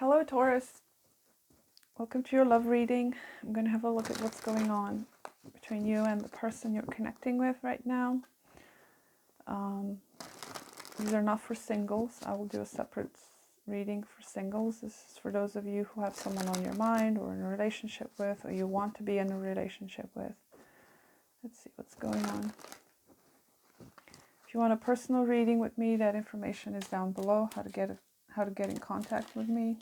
Hello, Taurus. Welcome to your love reading. I'm going to have a look at what's going on between you and the person you're connecting with right now. These are not for singles. I will do a separate reading for singles. This is for those of you who have someone on your mind or in a relationship with, or you want to be in a relationship with. Let's see what's going on. If you want a personal reading with me, that information is down below, how to get in contact with me.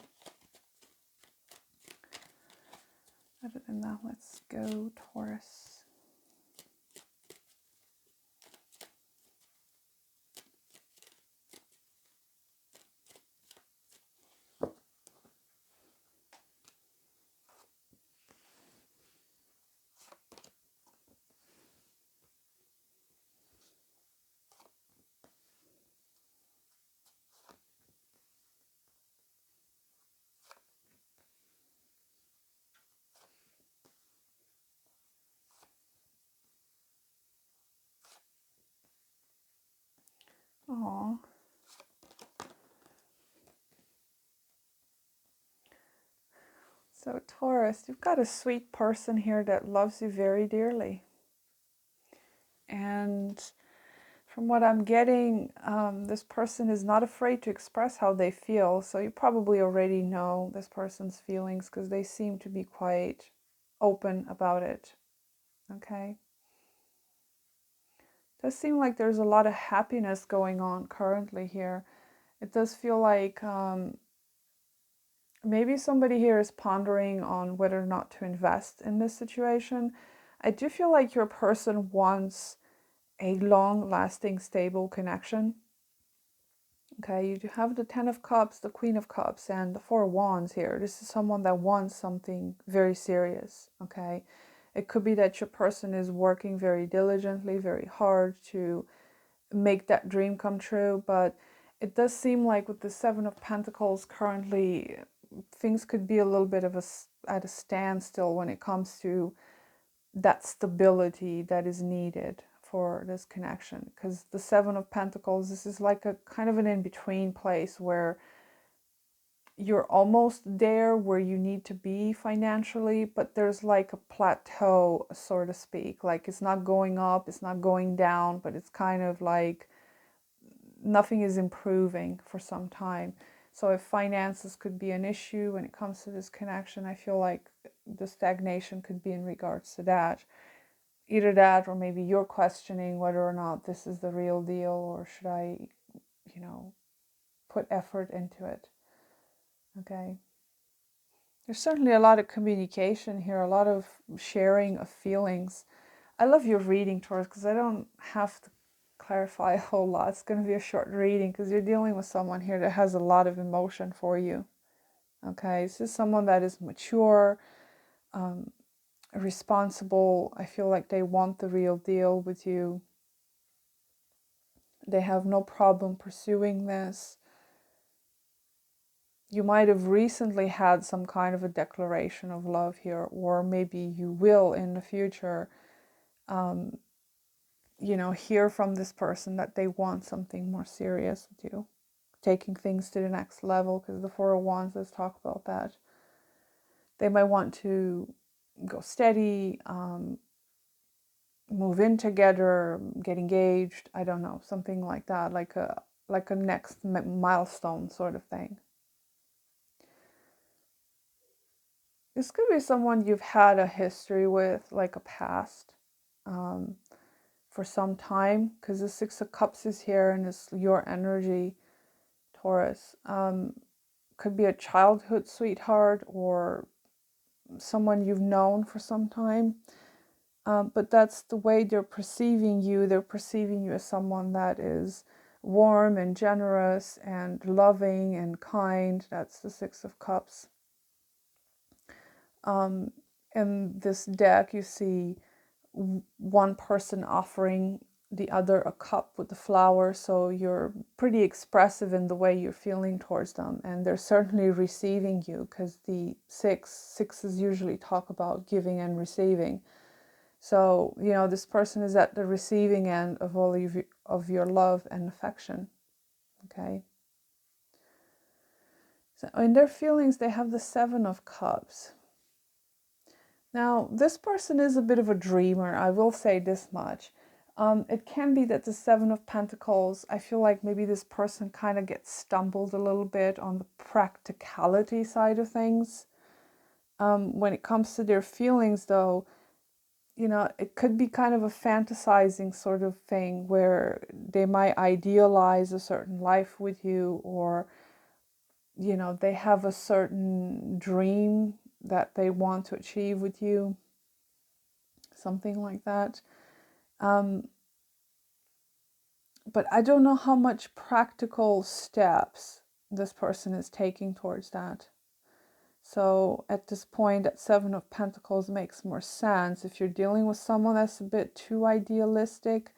Other than that, let's go, Taurus. Aww. So Taurus, you've got a sweet person here that loves you very dearly. And from what I'm getting, this person is not afraid to express how they feel. So you probably already know this person's feelings because they seem to be quite open about it. Okay? It does seem like there's a lot of happiness going on currently here. It does feel like maybe somebody here is pondering on whether or not to invest in this situation. I do feel like your person wants a long-lasting, stable connection. Okay, you have the Ten of Cups, the Queen of Cups, and the Four of Wands here. This is someone that wants something very serious, okay? It could be that your person is working very diligently, very hard to make that dream come true, but it does seem like with the Seven of Pentacles currently, things could be a little bit of at a standstill when it comes to that stability that is needed for this connection. Because the Seven of Pentacles, this is like a kind of an in-between place where you're almost there where you need to be financially, but there's like a plateau, so to speak. Like it's not going up, it's not going down, but it's kind of like nothing is improving for some time. So if finances could be an issue when it comes to this connection, I feel like the stagnation could be in regards to that. Either that, or maybe you're questioning whether or not this is the real deal, or should I, put effort into it. Okay. There's certainly a lot of communication here, a lot of sharing of feelings. I love your reading, Taurus, because I don't have to clarify a whole lot. It's going to be a short reading because you're dealing with someone here that has a lot of emotion for you. Okay, this is someone that is mature, responsible. I feel like they want the real deal with you. They have no problem pursuing this. You might have recently had some kind of a declaration of love here, or maybe you will in the future, hear from this person that they want something more serious with you, taking things to the next level, because the Four of Wands, let's talk about that. They might want to go steady, move in together, get engaged, I don't know, something like that, like a next milestone sort of thing. This could be someone you've had a history with, like a past, for some time, because the Six of Cups is here and it's your energy, Taurus. Could be a childhood sweetheart or someone you've known for some time. But that's the way they're perceiving you. They're perceiving you as someone that is warm and generous and loving and kind. That's the Six of Cups. In this deck, you see one person offering the other a cup with the flower, so you're pretty expressive in the way you're feeling towards them, and they're certainly receiving you, because the sixes usually talk about giving and receiving. So this person is at the receiving end of all of your love and affection. Okay, So in their feelings, they have the Seven of Cups. Now, this person is a bit of a dreamer, I will say this much. It can be that the Seven of Pentacles, I feel like maybe this person kind of gets stumbled a little bit on the practicality side of things. When it comes to their feelings, though, you know, it could be kind of a fantasizing sort of thing where they might idealize a certain life with you, or, you know, they have a certain dream that they want to achieve with you, something like that. But I don't know how much practical steps this person is taking towards that. So at this point, that Seven of Pentacles makes more sense. If you're dealing with someone that's a bit too idealistic,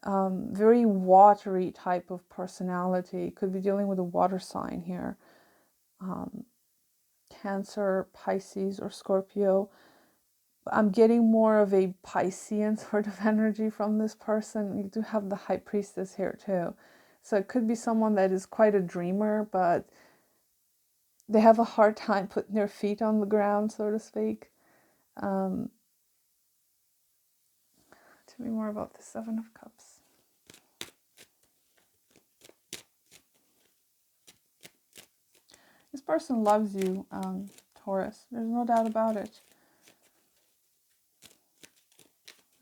very watery type of personality, could be dealing with a water sign here. Cancer, Pisces, or Scorpio. I'm getting more of a Piscean sort of energy from this person. You do have the High Priestess here too. So it could be someone that is quite a dreamer, but they have a hard time putting their feet on the ground, so to speak. Tell me more about the Seven of Cups. This person loves you, Taurus. There's no doubt about it.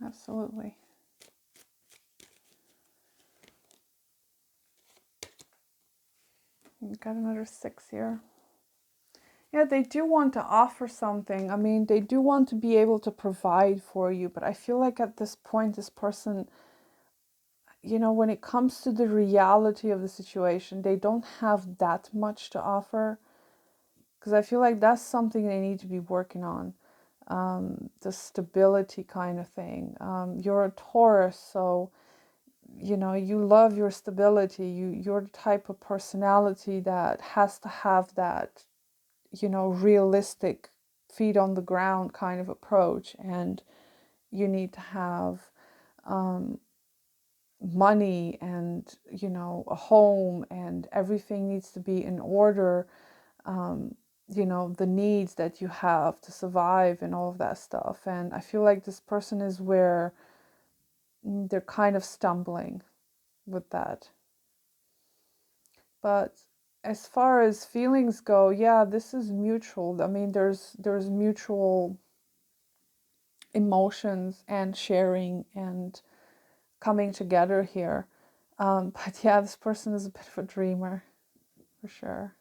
Absolutely. You've got another 6 here. Yeah, they do want to offer something. I mean, they do want to be able to provide for you, but I feel like at this point, this person, you know, when it comes to the reality of the situation, they don't have that much to offer, because I feel like that's something they need to be working on. The stability kind of thing. You're a Taurus, so, you know, you love your stability. You're the type of personality that has to have that, you know, realistic feet on the ground kind of approach, and you need to have money and, you know, a home, and everything needs to be in order. You know, the needs that you have to survive and all of that stuff. And I feel like this person is where they're kind of stumbling with that. But as far as feelings go, yeah, this is mutual. I mean, there's mutual emotions and sharing and coming together here. But yeah, this person is a bit of a dreamer, for sure.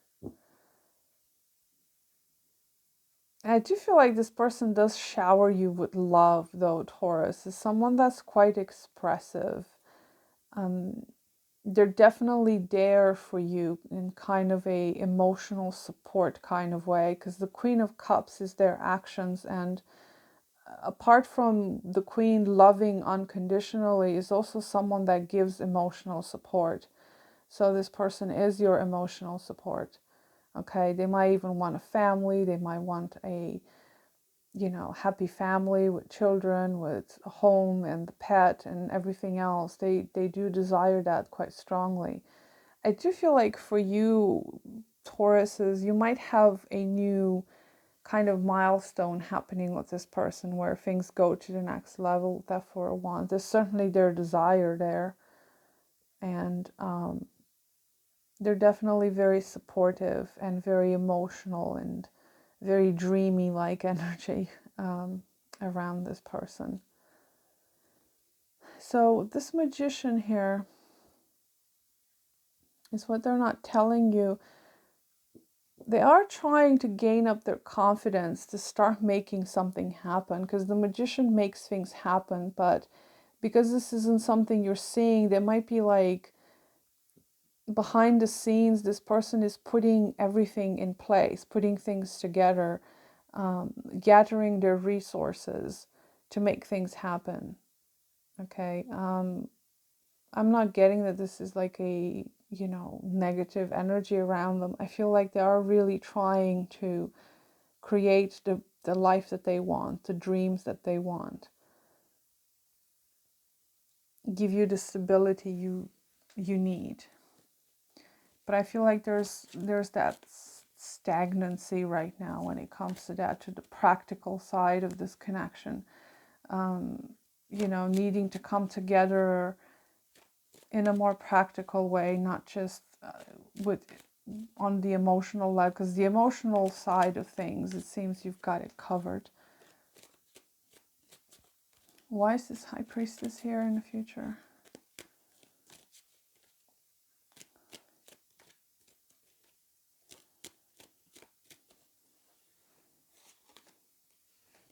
I do feel like this person does shower you with love, though, Taurus. Is someone that's quite expressive. They're definitely there for you in kind of a emotional support kind of way, because the Queen of Cups is their actions, and apart from the Queen loving unconditionally, is also someone that gives emotional support. So this person is your emotional support. Okay, they might even want a family. They might want a, you know, happy family with children, with a home and the pet and everything else. They do desire that quite strongly. I do feel like for you, Tauruses, you might have a new kind of milestone happening with this person where things go to the next level. That for a one, there's certainly their desire there, and they're definitely very supportive and very emotional and very dreamy like energy around this person. So this Magician here is what they're not telling you. They are trying to gain up their confidence to start making something happen, because the Magician makes things happen, but because this isn't something you're seeing, they might be like behind the scenes, this person is putting everything in place, putting things together, gathering their resources to make things happen. Okay. I'm not getting that this is like a, you know, negative energy around them. I feel like they are really trying to create the life that they want, the dreams that they want, give you the stability you need. But I feel like there's that stagnancy right now when it comes to that, to the practical side of this connection. You know, needing to come together in a more practical way, not just with on the emotional level, because the emotional side of things, it seems you've got it covered. Why is this High Priestess here in the future?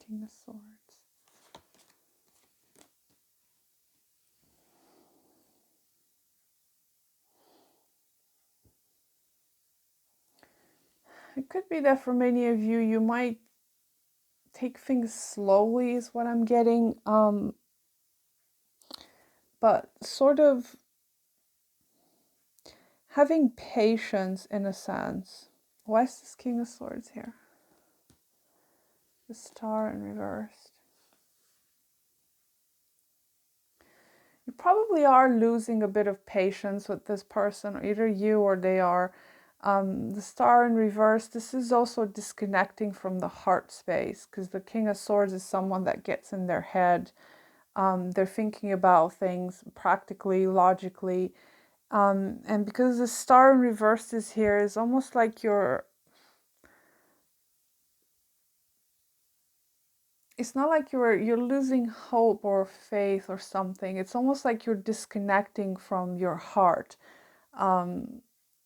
King of Swords. It could be that for many of you, you might take things slowly is what I'm getting. But sort of having patience in a sense. Why is this King of Swords here? The Star in reversed. You probably are losing a bit of patience with this person, either you or they are. The Star in reverse, this is also disconnecting from the heart space, because the King of Swords is someone that gets in their head. They're thinking about things practically, logically. And because the Star in reverse is here, it's almost like it's not like you're losing hope or faith or something. It's almost like you're disconnecting from your heart,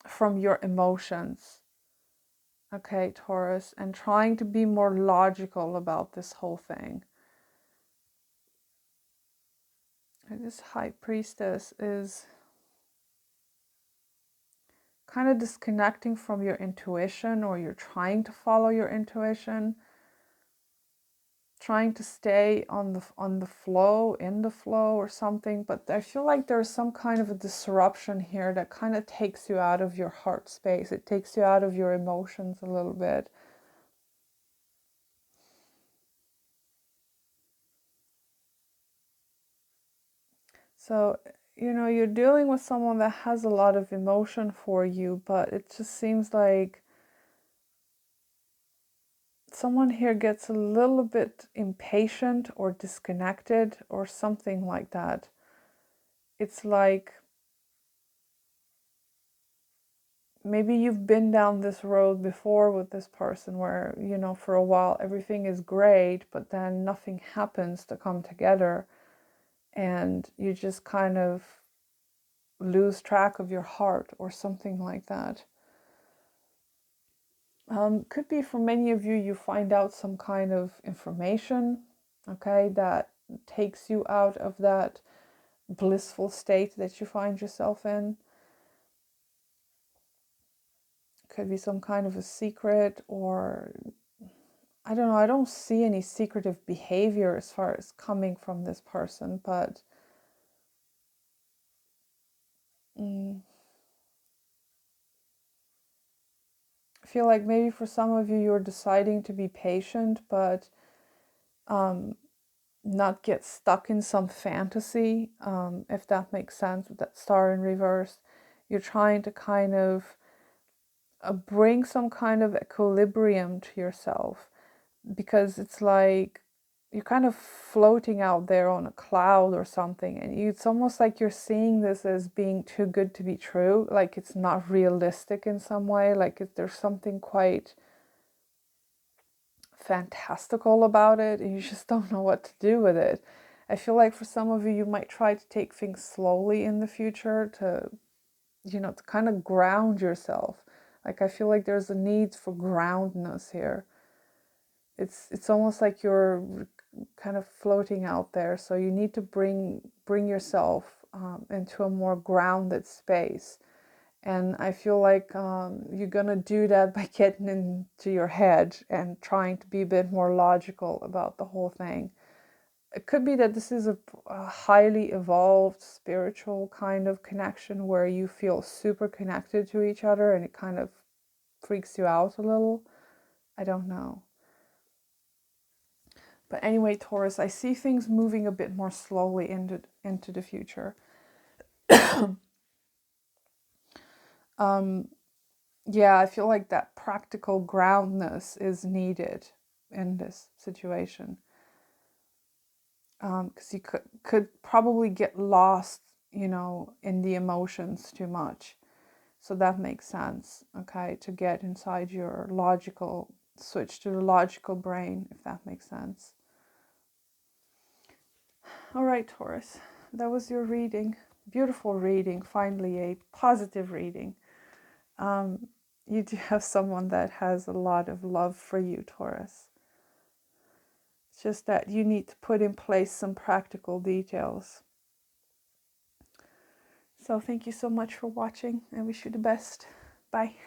from your emotions. Okay, Taurus, and trying to be more logical about this whole thing. And this High Priestess is kind of disconnecting from your intuition, or you're trying to follow your intuition, trying to stay on the flow, in the flow or something. But I feel like there's some kind of a disruption here that kind of takes you out of your heart space. It takes you out of your emotions a little bit. So, you know, you're dealing with someone that has a lot of emotion for you, but it just seems like someone here gets a little bit impatient or disconnected or something like that. It's like maybe you've been down this road before with this person where, you know, for a while everything is great, but then nothing happens to come together and you just kind of lose track of your heart or something like that. Could be for many of you, you find out some kind of information, okay, that takes you out of that blissful state that you find yourself in. Could be some kind of a secret, or I don't know, I don't see any secretive behavior as far as coming from this person, but I feel like maybe for some of you, you're deciding to be patient, but not get stuck in some fantasy, if that makes sense, with that Star in reverse. You're trying to kind of bring some kind of equilibrium to yourself, because it's like you're kind of floating out there on a cloud or something, and it's almost like you're seeing this as being too good to be true, like it's not realistic in some way, like there's something quite fantastical about it and you just don't know what to do with it. I feel like for some of you, you might try to take things slowly in the future to, you know, to kind of ground yourself. Like I feel like there's a need for groundness here. It's almost like you're kind of floating out there, so you need to bring yourself into a more grounded space. And I feel like you're gonna do that by getting into your head and trying to be a bit more logical about the whole thing. It could be that this is a highly evolved spiritual kind of connection where you feel super connected to each other and it kind of freaks you out a little. I don't know. But anyway, Taurus, I see things moving a bit more slowly into the future. Yeah, I feel like that practical groundness is needed in this situation. Because you could probably get lost, you know, in the emotions too much. So that makes sense, okay, to get inside your logical, switch to the logical brain, if that makes sense. All right, Taurus, that was your reading. Beautiful reading, finally a positive reading. You do have someone that has a lot of love for you, Taurus. It's just that you need to put in place some practical details. So thank you so much for watching. I wish you the best. Bye.